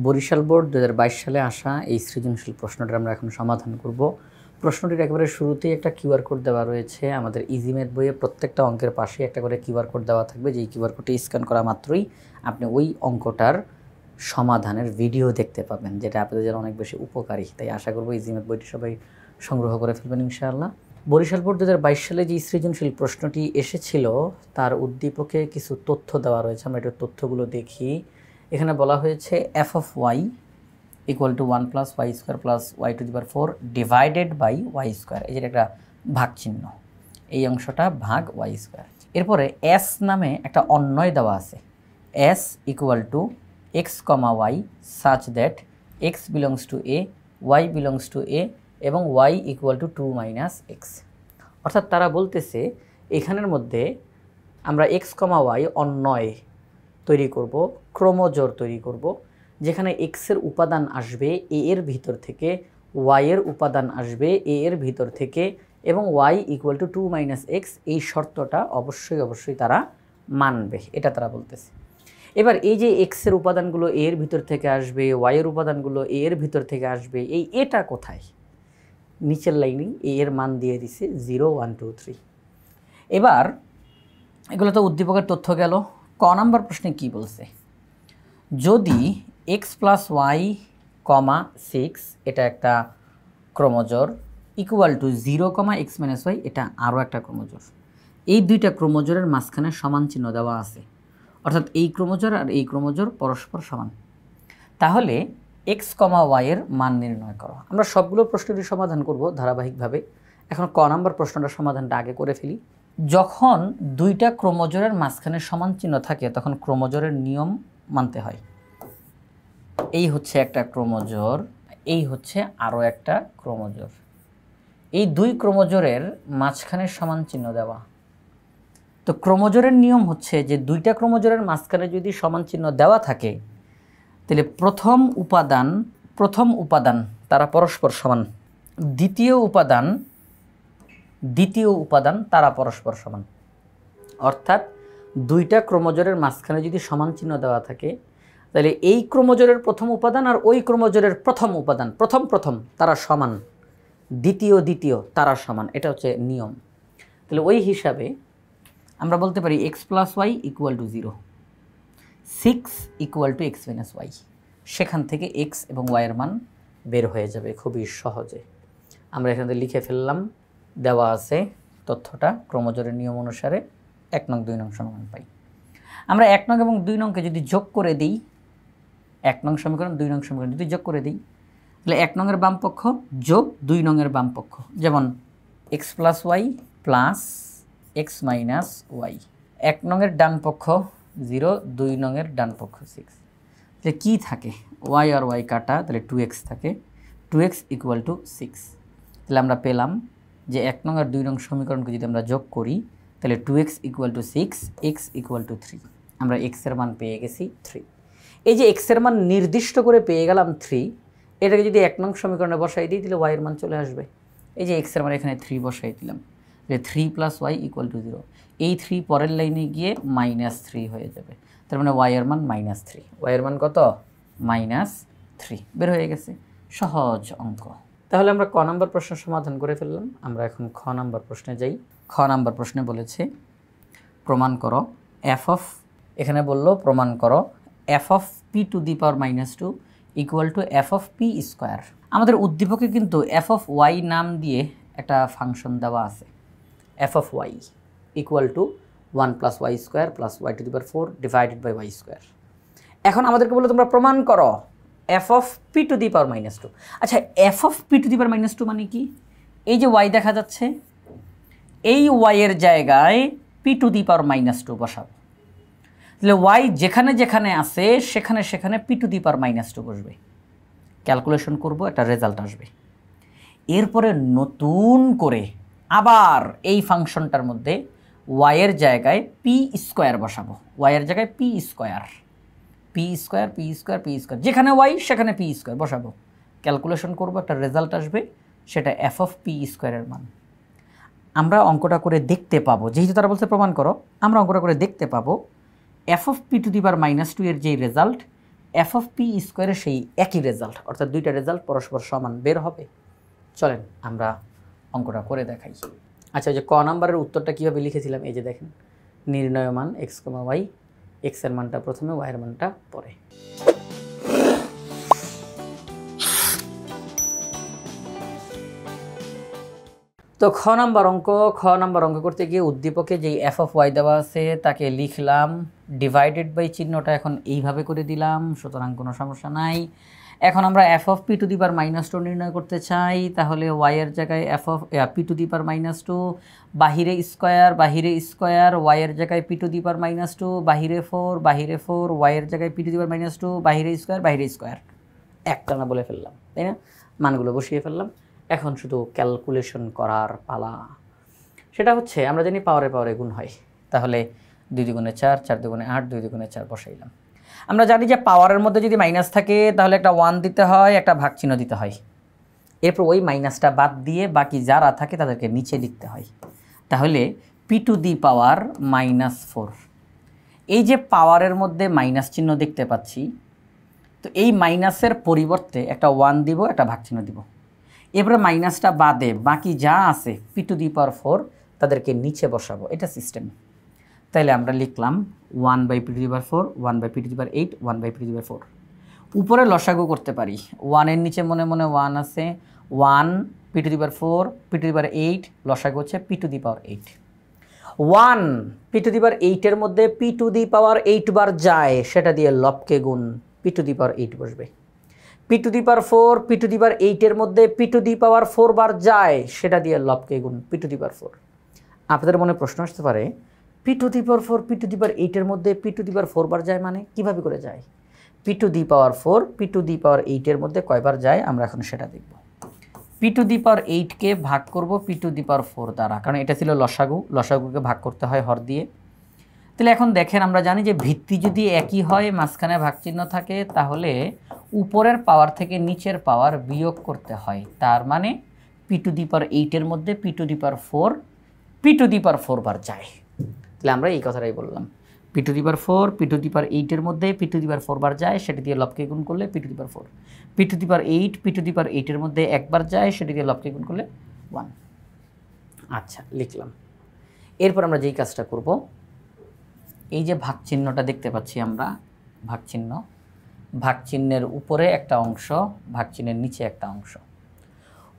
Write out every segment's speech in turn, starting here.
Barishal board 2022 সালে আসা এই সৃজনশীল প্রশ্নটা আমরা এখন সমাধান করব। প্রশ্নটির একেবারে শুরুতেই একটা কিউআর কোড দেওয়া রয়েছে। আমাদের ইজি ম্যাথ বইয়ে প্রত্যেকটা অঙ্কের পাশে একটা করে কিউআর কোড দেওয়া থাকবে, যেই কিউআর কোডটি স্ক্যান করা মাত্রই আপনি ওই অঙ্কটার সমাধানের ভিডিও দেখতে পাবেন, যেটা আপনাদের জন্য অনেক বেশি উপকারী। তাই আশা করব ইজি ম্যাথ বইটি সবাই সংগ্রহ করে ফেলবেন ইনশাআল্লাহ। বরিশাল বোর্ড 2022 সালে যে সৃজনশীল প্রশ্নটি এসেছিল তার উদ্দীপকে কিছু তথ্য দেওয়া রয়েছে। আমরা একটু তথ্যগুলো দেখি। এখানে বলা হয়েছে F of Y equal to 1 + y² + y⁴ divided by y²। এই যে একটা ভাগ চিহ্ন, এই অংশটা ভাগ y²। এরপরে এস নামে একটা অন্যয় দেওয়া আছে, S equal to x, y such that x belongs to a, y belongs to a এবং y ইকুয়াল টু 2 - x। অর্থাৎ তারা বলতেছে এখানের মধ্যে আমরা x, y অন্যয় তৈরি করব, ক্রমজোড় তৈরি করব, যেখানে x এর উপাদান আসবে a এর ভিতর থেকে, y এর উপাদান আসবে a এর ভিতর থেকে এবং y ইকুয়াল টু 2 - x। এই শর্তটা অবশ্যই তারা মানবে, এটা তারা বলতেছে। এবার এই যে x এর উপাদানগুলো a এর ভিতর থেকে আসবে, y এর উপাদানগুলো a এর ভিতর থেকে আসবে, এই এটা কোথায়? নিচের লাইনেই a এর মান দিয়ে দিছে 0 1 2 3। এবার এগুলো তো উদ্দীপকের তথ্য গেল। ক নাম্বার প্রশ্নে কি বলছে? যদি x + y, 6 এটা একটা ক্রমজোড় ইকুয়াল টু 0, x - y এটা আরও একটা ক্রমজোড়, এই দুইটা ক্রমজোড়ের মাঝখানে সমান চিহ্ন দেওয়া আছে, অর্থাৎ এই ক্রমজোড় আর এই ক্রমজোড় পরস্পর সমান, তাহলে x, y এর মান নির্ণয় করো। আমরা সবগুলো প্রশ্নেরই সমাধান করব ধারাবাহিকভাবে। এখন ক নাম্বার প্রশ্নটা সমাধানটা আগে করে ফেলি। যখন দুইটা ক্রমজোড়ের মাঝখানে সমান চিহ্ন থাকে তখন ক্রমজোড়ের নিয়ম মানতে হয়। এই হচ্ছে একটা ক্রমজোড়, এই হচ্ছে আরও একটা ক্রমজোড়, এই দুই ক্রমজোড়ের মাঝখানে সমান চিহ্ন দেওয়া। তো ক্রমজোড়ের নিয়ম হচ্ছে যে দুইটা ক্রমজোড়ের মাঝখানে যদি সমান চিহ্ন দেওয়া থাকে তাহলে প্রথম উপাদান তারা পরস্পর সমান, দ্বিতীয় উপাদান তারা পরস্পর সমান। অর্থাৎ দুইটা ক্রমজোড়ের মাঝখানে যদি সমান চিহ্ন দেওয়া থাকে তাহলে এই ক্রমজোড়ের প্রথম উপাদান আর ওই ক্রমজোড়ের প্রথম উপাদান প্রথম তারা সমান, দ্বিতীয় তারা সমান, এটা হচ্ছে নিয়ম। তাহলে ওই হিসাবে আমরা বলতে পারি x + y equal two 0, 6 equal to x - y। সেখান থেকে x এবং y এর মান বের হয়ে যাবে খুবই সহজে। আমরা এখানে লিখে ফেললাম, দেওয়া আছে তথ্যটা ক্রমজোড়ের নিয়ম অনুসারে 1 নং 2 নং সমান পাই। আমরা 1 নং এবং 2 নংকে যদি যোগ করে দিই, 1 নং সমীকরণ 2 নং সমীকরণ যদি যোগ করে দিই তাহলে 1 নং এর বাম পক্ষ যোগ 2 নং এর বাম পক্ষ, যেমন x + y plus x - y। 1 নং এর ডান পক্ষ 0, 2 নং এর ডান পক্ষ 6। তাহলে কী থাকে? y আর y কাটা, তাহলে 2x থাকে, 2x ইকুয়াল টু 6। তাহলে আমরা পেলাম যে 1 নং আর 2 নং সমীকরণকে যদি আমরা যোগ করি তাহলে 2x equal to 6, x equal to 3। আমরা x এর মান পেয়ে গেছি 3। এই যে x এর মান নির্দিষ্ট করে পেয়ে গেলাম 3, এটাকে যদি 1 নং সমীকরণে বসাই দিই তাহলে y এর মান চলে আসবে। এই যে x এর মান এখানে 3 বসাই দিলাম, যে 3 + y ইকুয়াল টু 0। এই 3 পরের লাইনে গিয়ে -3 হয়ে যাবে, তার মানে y এর মান -3। y এর মান কত? -3 বের হয়ে গেছে। সহজ অঙ্ক। তাহলে আমরা ক নাম্বার প্রশ্ন সমাধান করে ফেললাম। আমরা এখন খ নাম্বার প্রশ্নে যাই। খ নাম্বার প্রশ্নে বলেছে প্রমাণ করো এখানে বললো প্রমাণ করো f of p⁻² equal to f of p²। আমাদের উদ্দীপকে কিন্তু f of y নাম দিয়ে একটা ফাংশন দেওয়া আছে, f of y equal to 1 + y² + y⁴ divided by y²। এখন আমাদেরকে বললো তোমরা প্রমাণ করো f of p⁻²। আচ্ছা, f of p⁻² মানে কি? এই যে y দেখা যাচ্ছে, এই y এর জায়গায় p⁻² বসাবো। তাহলে y যেখানে যেখানে আছে সেখানে p⁻² বসবে। ক্যালকুলেশন করব, একটা রেজাল্ট আসবে। এরপরে নতুন করে আবার এই ফাংশনটার মধ্যে y এর জায়গায় p² বসাবো, y এর জায়গায় p², যেখানে y সেখানে p² বসাবো। ক্যালকুলেশন করব, একটা রেজাল্ট আসবে, সেটা f of p² এর মান। আমরা অঙ্কটা করে দেখতে পাবো, যেহেতু তারা বলছে প্রমাণ করো, আমরা অঙ্কটা করে দেখতে পাবো f of p⁻² এর যে রেজাল্ট এফ অফ পি স্কোয়ারের সেই একই রেজাল্ট, অর্থাৎ দুইটা রেজাল্ট পরস্পর সমান বের হবে। চলেন আমরা অঙ্কটা করে দেখাই। আচ্ছা, ওই যে ক নাম্বারের উত্তরটা কীভাবে লিখেছিলাম, এই যে দেখেন, নির্ণয় মান এক্স কমা ওয়াই, এক্সের মানটা প্রথমে, ওয়াইয়ের মানটা পরে। তো খ নাম্বার অঙ্ক করতে গিয়ে উদ্দীপকে যেই এফ অফ ওয়াই দেওয়া আছে তাকে লিখলাম, ডিভাইডেড বাই চিহ্নটা এখন এইভাবে করে দিলাম, সুতরাং কোনো সমস্যা নাই। এখন আমরা F of P to the power -2 নির্ণয় করতে চাই, তাহলে ওয়াইয়ের জায়গায় F of P to the power -2, বাহিরে স্কোয়ার, ওয়াইয়ের জায়গায় পি টু দি পাওয়ার -2, বাহিরে 4, ওয়াইয়ের জায়গায় পি টু দি পাওয়ার -2, বাহিরে স্কোয়ার, একটানা বলে ফেললাম, তাই না? মানগুলো বসিয়ে ফেললাম। এখন শুধু ক্যালকুলেশন করার পালা। সেটা হচ্ছে আমরা জানি পাওয়ারে গুণ হয়, তাহলে 2 দুগুণে 4, 4 দুগুণে 8, 2 দুগুণে 4 বসাইলাম। আমরা জানি যে পাওয়ারের মধ্যে যদি মাইনাস থাকে তাহলে একটা 1 দিতে হয়, একটা ভাগ চিহ্ন দিতে হয়। এরপর ওই মাইনাসটা বাদ দিয়ে বাকি যারা থাকে তাদেরকে নিচে লিখতে হয়। তাহলে পি টু দি পাওয়ার -4, এই যে পাওয়ারের মধ্যে মাইনাস চিহ্ন দেখতে পাচ্ছি, তো এই মাইনাসের পরিবর্তে একটা 1 দিব, একটা ভাগ চিহ্ন দিব। এরপরে মাইনাসটা বাদে বাকি যা আছে পি টু দি পাওয়ার 4 তাদেরকে নিচে বসাবো, এটা সিস্টেম। তাইলে আমরা লিখলাম 1 by P to the power 4, 1 by P to the power 8, 1 by P to the power 4। উপরে লসাগু করতে পারি, 1 এর নিচে মনে মনে 1 আছে, 1 P to the power 4, P to the power 8, লসাগু হচ্ছে P to the power 8। 1 P to the power 8 এর মধ্যে পি টু দি পাওয়ার 8 বার যায়, সেটা দিয়ে লবকে গুণ, পি টু দি পাওয়ার 8 বসবে। P to the power 4 P to the power 8 এর মধ্যে পি টু দি পাওয়ার 4 বার যায়, সেটা দিয়ে লবকে গুণ, পি টু দি পাওয়ার 4। আপনাদের মনে প্রশ্ন আসতে পারে, P to the power 4 P to the power 8 এর মধ্যে পি টু দি পাওয়ার 4 বার যায় মানে কিভাবে করে যায়? P to the power 4 P to the power 8 এর মধ্যে কয়বার যায় আমরা এখন সেটা দেখব। পি টু দি পাওয়ার 8 কে ভাগ করব পি টু দি পাওয়ার 4 দ্বারা, কারণ এটা ছিল লসাগু, লসাগুকে ভাগ করতে হয় হর দিয়ে। তাহলে এখন দেখেন, আমরা জানি যে ভিত্তি যদি একই হয়, মাঝখানে ভাগ চিহ্ন থাকে, তাহলে উপরের পাওয়ার থেকে নিচের পাওয়ার বিয়োগ করতে হয়। তার মানে পি টু দি পাওয়ার 8 এর মধ্যে P to the power 4 P to the power 4 বার যায়। তাহলে আমরা এই কথাটাই বললাম, P to the power 4 P to the power 8 এর মধ্যে পি টু দি পাওয়ার 4 বার যায়, সেটা দিয়ে লবকে গুণ করলে P to the power 4। P to the power 8 P to the power 8 এর মধ্যে একবার যায়, সেটা দিয়ে লবকে গুণ করলে 1। আচ্ছা, লিখলাম। এরপর আমরা যেই কাজটা করব, এই যে ভাগ চিহ্নটা দেখতে পাচ্ছি আমরা, ভাগ চিহ্ন, ভাগ চিহ্নের উপরে একটা অংশ, ভাগ চিহ্নের নিচে একটা অংশ।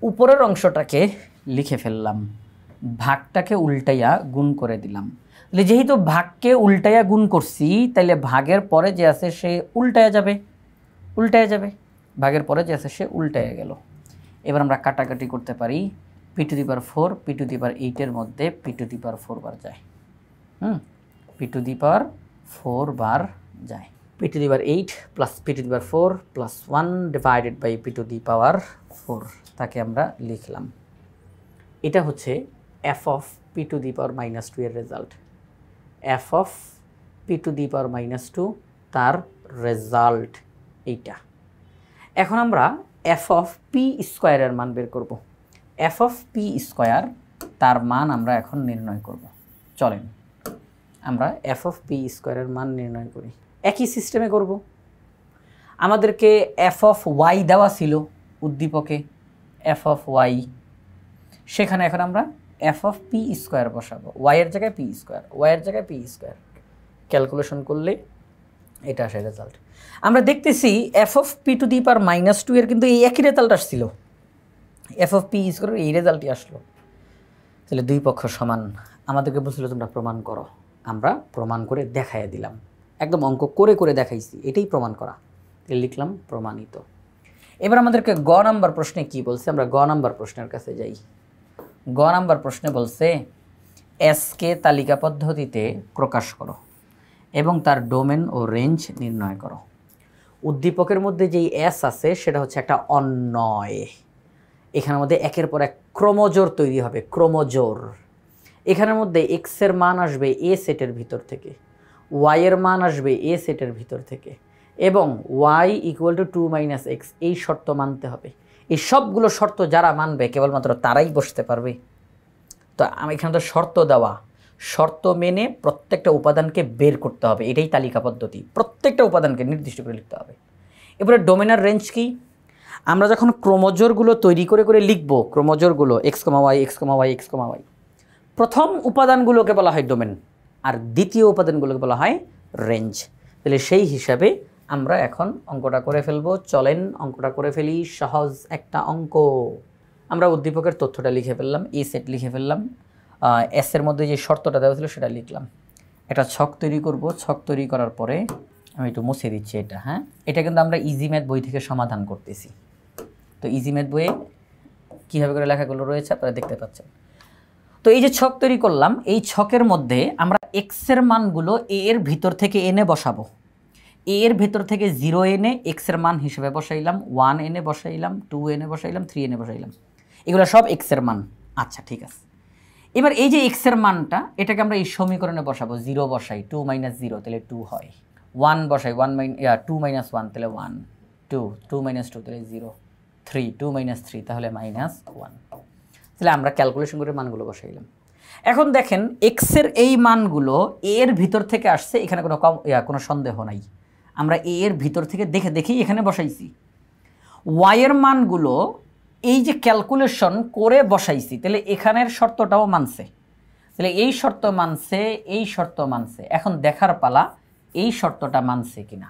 উপরের অংশটাকে লিখে ফেললাম, ভাগটাকে উল্টাইয়া গুণ করে দিলাম। তাহলে যেহেতু ভাগকে উল্টাইয়া গুণ করছি, তাইলে ভাগের পরে যে আছে সে উল্টায়া যাবে, ভাগের পরে যে আছে সে উল্টায়া গেল। এবার আমরা কাটাকাটি করতে পারি, P to the power 4 P to the power 8 এর মধ্যে পি টু দি পাওয়ার 4 বার যায়, পি টু দি পাওয়ার 4 বার যায়। P to the power 8 plus P to the power 4 plus 1 divided by P to the power 4, তাকে আমরা লিখলাম। এটা হচ্ছে F of P to the power -2 এর result. F of P to the power -2 তার result এইটা। এখন আমরা এফ অফ পি স্কোয়ারের মান বের করব। এফ অফ পি স্কোয়ার তার মান আমরা এখন নির্ণয় করব। চলেন আমরা এফ অফ পি স্কোয়ারের মান নির্ণয় করি। একই সিস্টেমে করব। আমাদেরকে এফ অফ ওয়াই দেওয়া ছিল উদ্দীপকে, এফ অফ ওয়াই, সেখানে এখন আমরা এফ অফ পি স্কোয়ার বসাবো, ওয়াইয়ের জায়গায় পি স্কোয়ার, ওয়াইয়ের জায়গায় পি স্কোয়ার। ক্যালকুলেশন করলে এটা আসে রেজাল্ট। আমরা দেখতেছি F of P to the power -2 এর কিন্তু এই একই রেজাল্ট আসছিল, এফ অফ পি স্কোয়ারের এই রেজাল্টই আসলো। তাহলে দুই পক্ষ সমান। আমাদেরকে বলছিল তোমরা প্রমাণ করো, আমরা প্রমাণ করে দেখাইয়া দিলাম, একদম অঙ্ক করে করে দেখাইছি, এটাই প্রমাণ করা। লিখলাম প্রমাণিত। এবার আমাদেরকে গ নাম্বার প্রশ্নে কি বলছে, আমরা গ নাম্বার প্রশ্নের কাছে যাই। গ নাম্বার প্রশ্নে বলছে এসকে তালিকা পদ্ধতিতে প্রকাশ করো এবং তার ডোমেন ও রেঞ্জ নির্ণয় করো। উদ্দীপকের মধ্যে যেই এস আছে সেটা হচ্ছে একটা অন্যয়, এখানের মধ্যে একের পর এক ক্রমজোর তৈরি হবে, ক্রমজোর। এখানের মধ্যে এক্সের মান আসবে এ সেটের ভিতর থেকে, ওয়াইয়ের মান আসবে এ সেটের ভিতর থেকে, এবং ওয়াই ইকুয়াল টু 2 - x, এই শর্ত মানতে হবে। এই সবগুলো শর্ত যারা মানবে কেবলমাত্র তারাই বসতে পারবে। তো এখানে তো শর্ত দেওয়া, শর্ত মেনে প্রত্যেকটা উপাদানকে বের করতে হবে, এটাই তালিকা পদ্ধতি। প্রত্যেকটা উপাদানকে নির্দিষ্ট করে লিখতে হবে। এবারে ডোমেন আর রেঞ্জ কি? আমরা যখন ক্রোমোজোরগুলো তৈরি করে করে লিখব, ক্রোমোজোরগুলো এক্স কমা ওয়াই এক্স কমা ওয়াই এক্স কমা ওয়াই, প্রথম উপাদানগুলোকে বলা হয় ডোমেন আর দ্বিতীয় উপাদানগুলোকে বলা হয় রেঞ্জ। তাহলে সেই হিসাবে আমরা এখন অঙ্কটা করে ফেলবো। চলেন অঙ্কটা করে ফেলি। সহজ একটা অঙ্ক। আমরা উদ্দীপকের তথ্যটা লিখে ফেললাম, এ সেট লিখে ফেললাম, এসের মধ্যে যে শর্তটা দেওয়া ছিল সেটা লিখলাম। একটা ছক তৈরি করব। ছক তৈরি করার পরে আমি একটু মুছে দিচ্ছি এটা। হ্যাঁ, এটা কিন্তু আমরা ইজি ম্যাথ বই থেকে সমাধান করতেছি। তো ইজি ম্যাথ বইয়ে কীভাবে করে লেখাগুলো রয়েছে আপনারা দেখতে পাচ্ছেন। তো এই যে ছক তৈরি করলাম, এই ছকের মধ্যে আমরা এক্সের মানগুলো এ এর ভিতর থেকে এনে বসাবো। এ এর ভিতর থেকে 0 এনে এক্সের মান হিসেবে বসাইলাম, 1 এনে বসাইলাম, 2 এনে বসাইলাম, 3 এনে বসাইলাম। এগুলো সব এক্সের মান। আচ্ছা, ঠিক আছে। এবার এই যে এক্সের মানটা, এটাকে আমরা এই সমীকরণে বসাবো। 0 বসাই, 2 - 0 তাহলে 2 হয়। 1 বসাই, 2 - 1 তাহলে 1, 2 2 - 2 তাহলে 0, 3 2 - 3 তাহলে -1। তাহলে আমরা ক্যালকুলেশন করে মানগুলো বসাইলাম। এখন দেখেন এক্সের এই মানগুলো এর ভিতর থেকে আসছে, এখানে কোনো সন্দেহ নাই। আমরা এর ভিতর থেকে দেখেই এখানে বসাইছি। ওয়াইয়ের মানগুলো এই যে ক্যালকুলেশন করে বসাইছি, তাহলে এখানের শর্তটাও মানছে। তাহলে এই শর্ত মানছে, এই শর্ত মানছে। এখন দেখার পালা এই শর্তটা মানছে কিনা,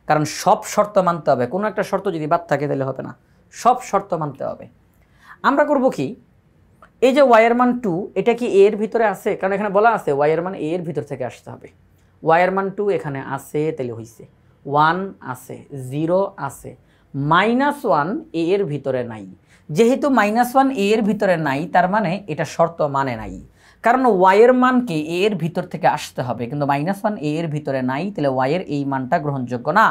কারণ সব শর্ত মানতে হবে। কোনো একটা শর্ত যদি বাদ থাকে তাহলে হবে না, সব শর্ত মানতে হবে। আমরা করব কি, এই যে ওয়াইয়ের মান 2, এটা কি এর ভিতরে আছে? কারণ এখানে বলা আছে ওয়াইয়ের মান এর ভিতর থেকে আসতে হবে। ওয়াইয়ের মান 2 এখানে আছে, তাহলে হইছে। 1 আছে, 0 আছে, -1 এর ভিতরে নাই। যেহেতু -1 এর ভিতরে নাই, তার মানে এটা শর্ত মানে নাই। কারণ ওয়াইয়ের মানকে এর ভিতর থেকে আসতে হবে, কিন্তু -1 এর ভিতরে নাই, তাহলে ওয়াইয়ের এই মানটা গ্রহণযোগ্য না।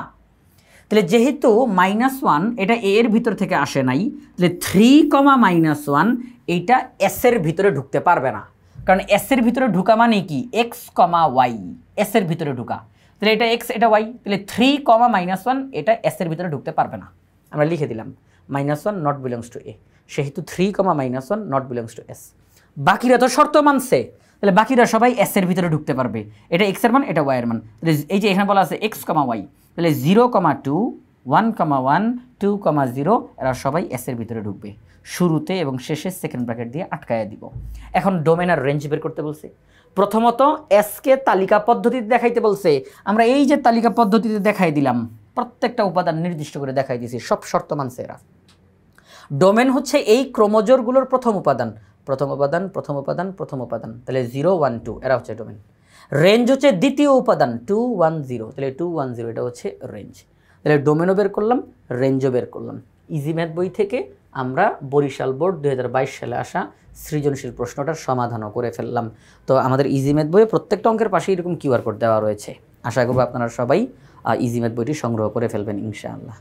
তাহলে যেহেতু -1 এটা এর ভিতর থেকে আসে নাই, তাহলে 3, এইটা এস এর ভিতরে ঢুকতে পারবে না। কারণ এস এর ভিতরে ঢুকা মানে কি, x, y, এস এর ভিতরে ঢুকা। তাহলে এটা x, এটা y, তাহলে 3, এটা এস এর ভিতরে ঢুকতে পারবে না। আমরা লিখে দিলাম -1 নট বিলংস টু এ, সেহেতু 3, নট বিলংস টু এস। বাকিরা তো শর্ত মানছে, তাহলে বাকিরা সবাই এস এর ভিতরে ঢুকতে পারবে। এটা x এর মান, এটা y এর মান। এই যে এখানে বলা আছে x, y, তাহলে 0, 2, 1, 1, 2, 0 এরা সবাই এস এর ভিতরে ঢুকবে। শুরুতে এবং শেষে সেকেন্ড ব্র্যাকেট দিয়ে আটকায়া দিব। এখন ডোমেন আর রেঞ্জ বের করতে বলছে। প্রথমত এসকে তালিকা পদ্ধতিতে দেখাইতে বলছে। আমরা এই যে তালিকা পদ্ধতিতে দেখাই দিলাম, প্রত্যেকটা উপাদান নির্দিষ্ট করে দেখাই দিয়েছি, সব শর্ত মানছে এরা। ডোমেন হচ্ছে এই ক্রোমোজোরগুলোর প্রথম উপাদান, প্রথম উপাদান, প্রথম উপাদান, প্রথম উপাদান, তাহলে 0, 1, 2 এরা হচ্ছে ডোমেন। রেঞ্জ হচ্ছে দ্বিতীয় উপাদান 2, 1, 0, তাহলে 2, 1, 0 এটা হচ্ছে রেঞ্জ। তাহলে ডোমেনও বের করলাম, রেঞ্জও বের করলাম। ইজি ম্যাথ বই থেকে আমরা বরিশাল বোর্ড 2022 সালে আসা সৃজনশীল প্রশ্নটার সমাধানও করে ফেললাম। তো আমাদের ইজি ম্যাথ বইয়ে প্রত্যেকটা অঙ্কের পাশে এরকম কিউআর কোড দেওয়া রয়েছে। আশা করব আপনারা সবাই ইজি ম্যাথ বইটি সংগ্রহ করে ফেলবেন ইনশাআল্লাহ।